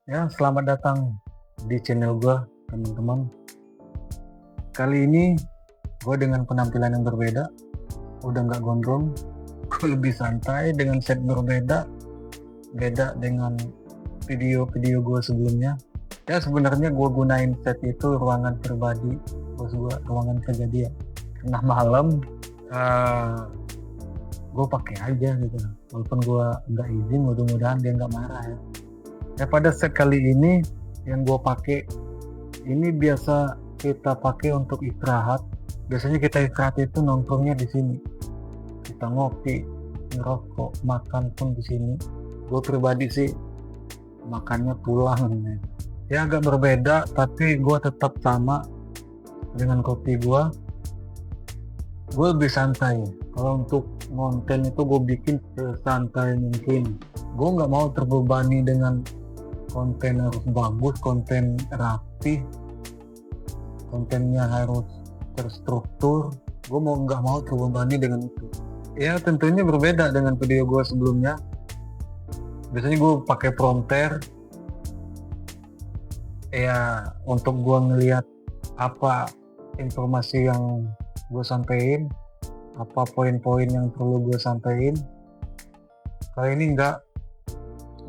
Ya, selamat datang di channel gua, teman-teman. Kali ini gue dengan penampilan yang berbeda, udah nggak gondrong, gue lebih santai dengan set berbeda, beda dengan video-video gue sebelumnya. Ya sebenarnya gue gunain set itu ruangan pribadi, bos gue ruangan kerja dia. Tengah malam, gue pakai aja gitu. Walaupun gue nggak izin, mudah-mudahan dia nggak marah ya. Ya pada set kali ini yang gue pakai ini biasa kita pakai untuk istirahat. Biasanya kita istirahat itu nongkrongnya di sini. Kita ngopi, ngerokok, makan pun di sini. Gue pribadi sih makannya pulang. Ya agak berbeda, tapi gue tetap sama dengan kopi gue. Gue lebih santai. Kalau untuk konten itu gue bikin sesantai mungkin. Gue nggak mau terbebani dengan konten harus bagus, konten rapi, kontennya harus terstruktur. Gue nggak mau terbebani dengan itu. Ya tentunya berbeda dengan video gue sebelumnya. Biasanya gue pakai prompter ya untuk gue ngelihat apa informasi yang gue sampein, apa poin-poin yang perlu gue sampein. Kali ini enggak,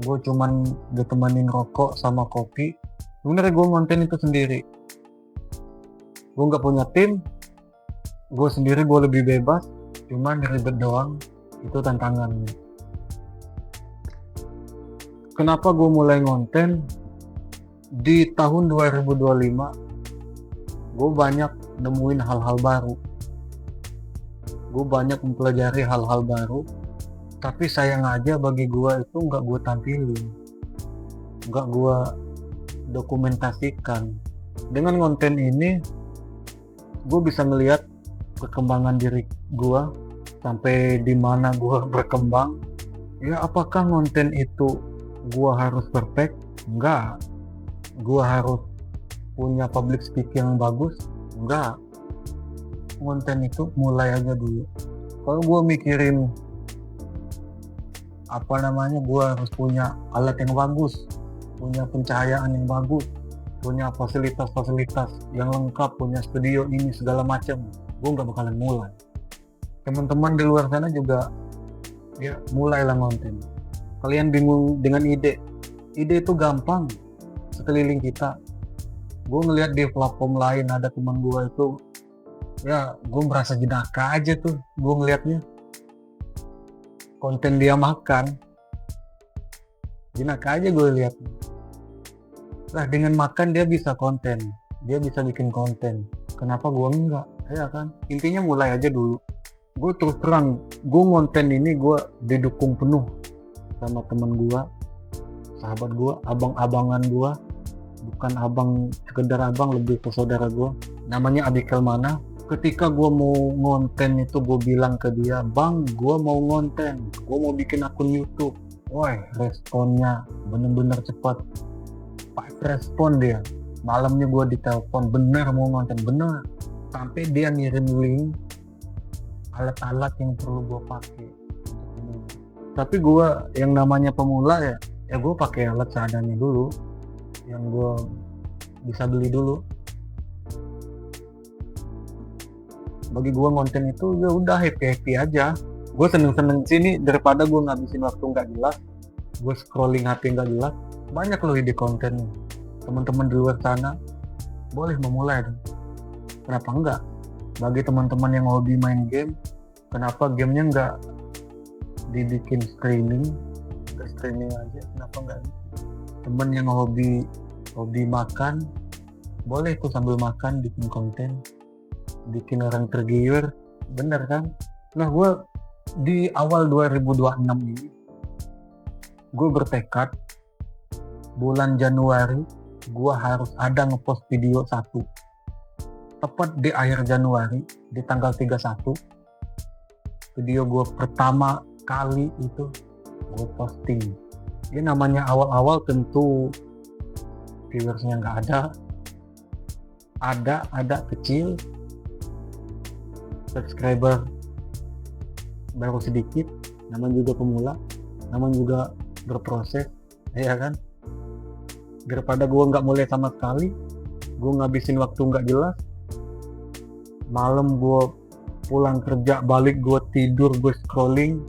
gue cuman ditemenin rokok sama kopi. Sebenarnya gue konten itu sendiri. Gue nggak punya tim, gue sendiri, gue lebih bebas, cuman ribet doang, itu tantangannya. Kenapa gue mulai ngonten? Di tahun 2025 gue banyak nemuin hal-hal baru, gue banyak mempelajari hal-hal baru, tapi sayang aja bagi gue itu nggak gue tampilin, nggak gue dokumentasikan. Dengan konten ini gue bisa melihat perkembangan diri gue sampai di mana gue berkembang. Ya apakah konten itu gue harus perfect? Enggak. Gue harus punya public speaking yang bagus? Enggak. Konten itu mulai aja dulu. Kalau gue mikirin gue harus punya alat yang bagus, punya pencahayaan yang bagus, punya fasilitas-fasilitas yang lengkap, punya studio ini segala macam, gue nggak bakalan mulai. Teman-teman di luar sana juga ya mulailah konten. Kalian bingung dengan ide itu gampang, sekeliling kita. Gue ngeliat di platform lain ada teman gue itu, ya gue merasa jenaka aja tuh gue ngeliatnya. Konten dia makan, jenaka aja gue lihat. Nah dengan makan dia bisa konten, dia bisa bikin konten, kenapa gue enggak? Ya kan, intinya mulai aja dulu. Gue terus terang, gue konten ini gue didukung penuh sama temen gue, sahabat gue, abang-abangan gue. Bukan abang sekedar abang, lebih ke saudara gue, namanya Abikel Mana. Ketika gue mau ngonten itu gue bilang ke dia, bang gue mau ngonten, gue mau bikin akun YouTube. Woi, responnya bener-bener cepat, pas respon dia. Malamnya gue ditelepon, bener mau ngonten, bener, sampai dia ngirim link alat-alat yang perlu gue pakai. Tapi gue yang namanya pemula ya gue pakai alat seadanya dulu, yang gue bisa beli dulu. Bagi gue konten itu ya udah happy aja. Gue seneng sini daripada gue ngabisin waktu nggak jelas, gue scrolling HP nggak jelas. Banyak loh ide konten. Teman-teman di luar sana boleh memulai. Kenapa enggak? Bagi teman-teman yang hobi main game, kenapa gamenya nggak dibikin streaming? Nggak streaming aja, kenapa enggak? Temen yang hobi makan, boleh tuh sambil makan bikin konten, bikin orang tergiur, bener kan? Nah gue di awal 2026 ini gue bertekad bulan Januari gue harus ada ngepost video 1. Tepat di akhir Januari, di tanggal 31, video gue pertama kali itu gue posting. Ini namanya awal-awal tentu viewersnya nggak ada kecil, subscriber baru sedikit, namanya juga pemula, namanya juga berproses, ya kan. Daripada gue nggak mulai sama sekali, gue ngabisin waktu nggak jelas. Malam gue pulang kerja balik, gue tidur, gue scrolling,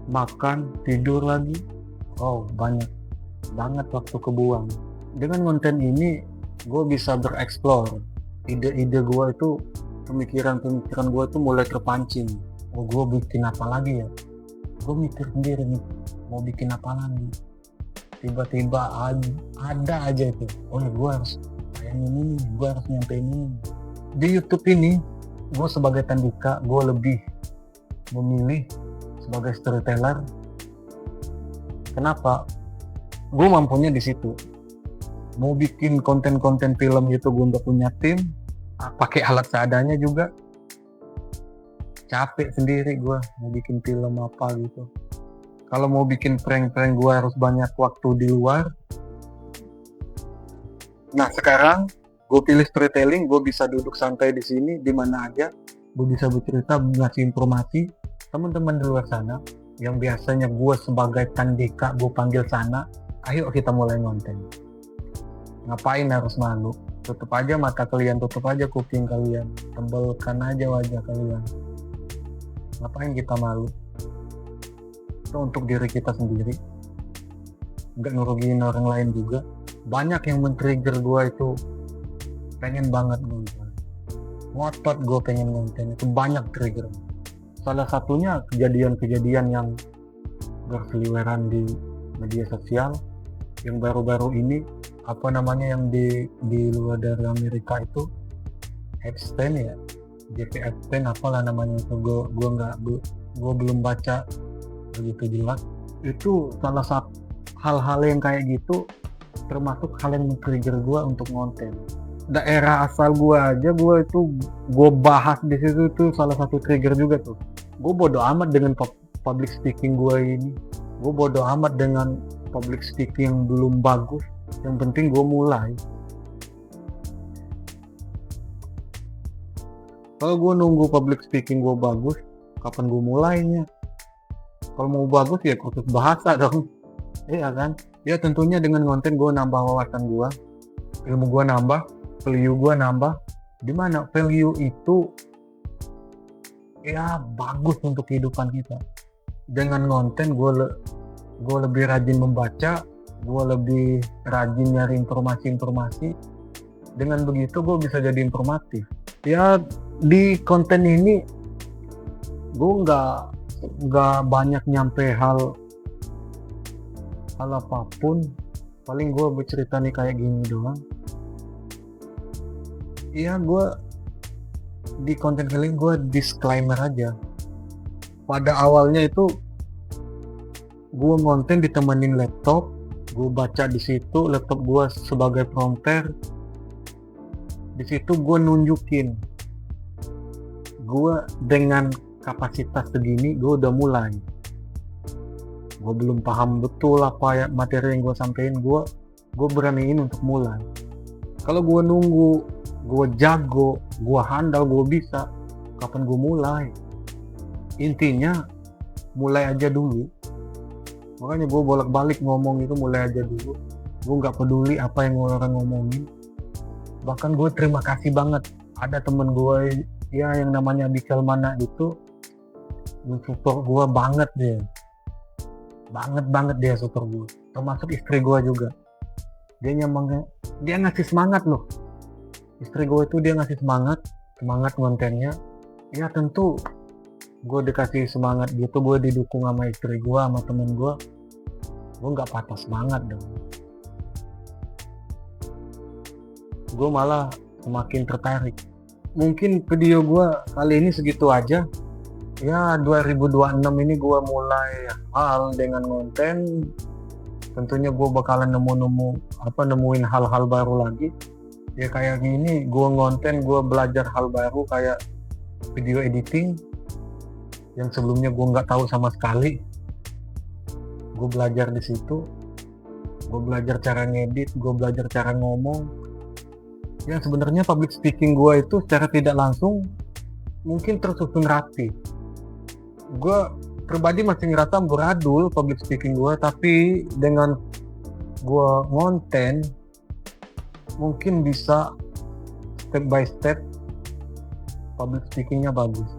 makan, tidur lagi. Oh, banyak banget waktu kebuang. Dengan konten ini gue bisa bereksplor. Ide-ide gue itu, pemikiran-pemikiran gue itu mulai terpancing. Oh, gue bikin apa lagi ya? Gue mikir sendiri nih, mau bikin apa lagi. Tiba-tiba ada aja itu. Oh ya, gue harus tayangin ini, gue harus nyampein ini. Di YouTube ini, gue sebagai Tandika, gue lebih memilih sebagai storyteller. Kenapa? Gue mampunya di situ. Mau bikin konten-konten film itu gue nggak punya tim, pakai alat seadanya juga. Capek sendiri gue mau bikin film apa gitu. Kalau mau bikin prank-prank gue harus banyak waktu di luar. Nah sekarang gue pilih storytelling, gue bisa duduk santai di sini, di mana aja. Gue bisa bercerita, ngasih informasi. Teman-teman di luar sana yang biasanya gue sebagai Tandika gue panggil sana, ayo kita mulai konten. Ngapain harus malu? Tutup aja mata kalian, tutup aja kuping kalian, tembelkan aja wajah kalian. Ngapain kita malu? Itu untuk diri kita sendiri, nggak ngerugiin orang lain juga. Banyak yang men-trigger gue itu, pengen banget nonton, ngotot gue pengen nonton, itu banyak trigger. Salah satunya kejadian-kejadian yang berseliweran di media sosial yang baru-baru ini, apa namanya, yang di luar dari Amerika itu, Epstein ya, JP Epstein apalah namanya itu, gue belum baca begitu jelas. Itu salah satu hal-hal yang kayak gitu, termasuk hal yang men-trigger gue untuk ngonten. Daerah asal gue aja, gue bahas di situ tuh salah satu trigger juga tuh. Gue bodo amat dengan public speaking gue ini, gue bodo amat dengan public speaking yang belum bagus. Yang penting gue mulai. Kalau gue nunggu public speaking gue bagus, kapan gue mulainya? Kalau mau bagus ya kursus bahasa dong. Iya kan? Ya tentunya dengan konten gue nambah wawasan gue, ilmu gue nambah, value gue nambah. Dimana value itu ya bagus untuk kehidupan kita. Dengan konten gue lebih rajin membaca, gue lebih rajin nyari informasi-informasi. Dengan begitu gue bisa jadi informatif. Ya di konten ini gue nggak banyak nyampe hal apapun, paling gue bercerita nih kayak gini doang. Iya, gue di konten kali gue disclaimer aja. Pada awalnya itu gue ngonten ditemenin laptop, gue baca di situ, laptop gue sebagai prompter. Di situ gue nunjukin gue dengan kapasitas segini, gue udah mulai. Gue belum paham betul apa ya materi yang gue sampein, gue beraniin untuk mulai. Kalau gue nunggu, gue jago, gue handal, gue bisa, kapan gue mulai? Intinya mulai aja dulu. Makanya gue bolak-balik ngomong itu, mulai aja dulu. Gue nggak peduli apa yang orang ngomongin. Bahkan gue terima kasih banget, ada temen gue ya yang namanya Bikal Mana itu mensupport gue banget dia support gue, termasuk istri gue juga. Dia ngasih semangat loh. Istri gue itu dia ngasih semangat kontennya. Ya tentu gue dikasih semangat gitu, gue didukung sama istri gue, sama temen gue nggak patah semangat dong. Gue malah semakin tertarik. Mungkin video gue kali ini segitu aja. Ya 2026 ini gue mulai hal dengan konten. Tentunya gue bakalan nemuin hal-hal baru lagi. Ya kayak gini, gue ngonten, gue belajar hal baru kayak video editing yang sebelumnya gue nggak tahu sama sekali. Gue belajar di situ. Gue belajar cara ngedit, gue belajar cara ngomong. Ya sebenarnya public speaking gue itu secara tidak langsung mungkin tersusun rapi. Gue pribadi masih ngerasa beradul public speaking gue, tapi dengan gue ngonten mungkin bisa step by step public speakingnya bagus,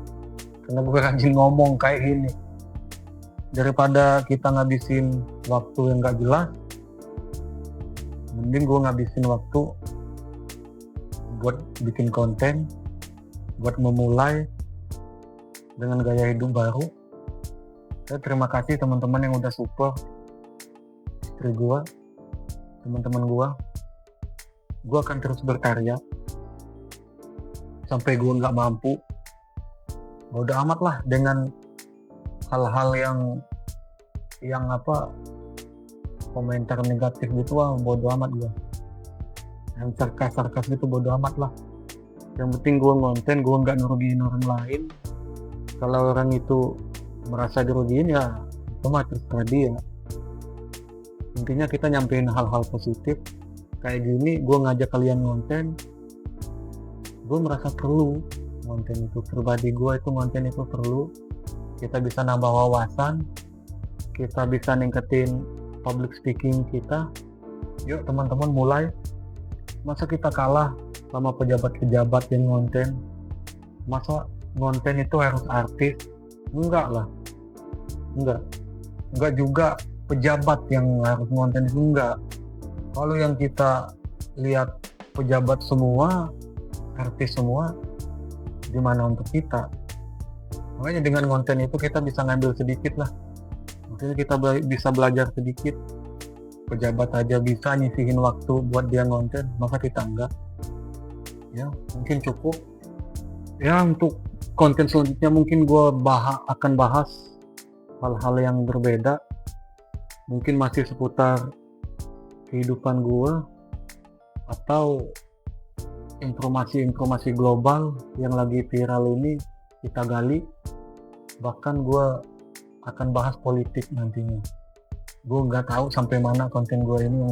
karena gue rajin ngomong kayak gini. Daripada kita ngabisin waktu yang gak jelas, mending gue ngabisin waktu buat bikin konten, buat memulai dengan gaya hidup baru. Saya terima kasih teman-teman yang udah support istri gue, teman-teman gue. Gue akan terus berkarya sampai gue nggak mampu. Bodo amat lah dengan hal-hal yang apa, komentar negatif gitu, bodo amat gue. Yang sarkas gitu bodo amat lah. Yang penting gue ngonten, gue nggak ngerugiin orang lain. Kalau orang itu merasa dirugiin ya itu mah terserah dia. Intinya kita nyampein hal-hal positif kayak gini. Gue ngajak kalian ngonten, gue merasa perlu ngonten itu. Pribadi gue itu ngonten itu perlu. Kita bisa nambah wawasan, kita bisa ningkatin public speaking kita. Yuk teman-teman mulai. Masa kita kalah sama pejabat-pejabat yang ngonten? Masa ngonten itu harus artis? Enggak lah, enggak juga pejabat yang harus ngonten itu, enggak. Kalau yang kita lihat pejabat semua, artis semua, gimana untuk kita? Makanya dengan konten itu kita bisa ngambil sedikit lah. Maksudnya kita bisa belajar sedikit. Pejabat aja bisa nyisihin waktu buat dia ngonten, maka kita enggak? Ya mungkin cukup. Ya untuk konten selanjutnya mungkin gue akan bahas hal-hal yang berbeda. Mungkin masih seputar kehidupan gue atau informasi-informasi global yang lagi viral ini kita gali. Bahkan gue akan bahas politik nantinya. Gue nggak tahu sampai mana konten gue ini.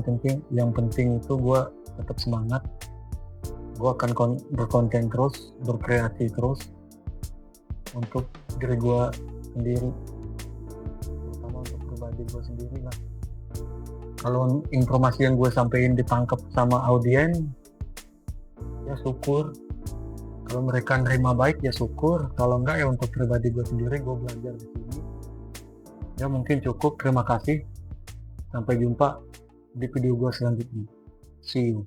Yang penting itu gue tetap semangat. Gue akan berkonten terus, berkreasi terus untuk diri gue sendiri, terutama untuk pribadi gue sendiri lah. Kalau informasi yang gue sampaikan ditangkap sama audiens, ya syukur. Kalau mereka nerima baik ya syukur, kalau enggak ya untuk pribadi gue sendiri, gue belajar di sini. Ya mungkin cukup, terima kasih. Sampai jumpa di video gue selanjutnya. See you.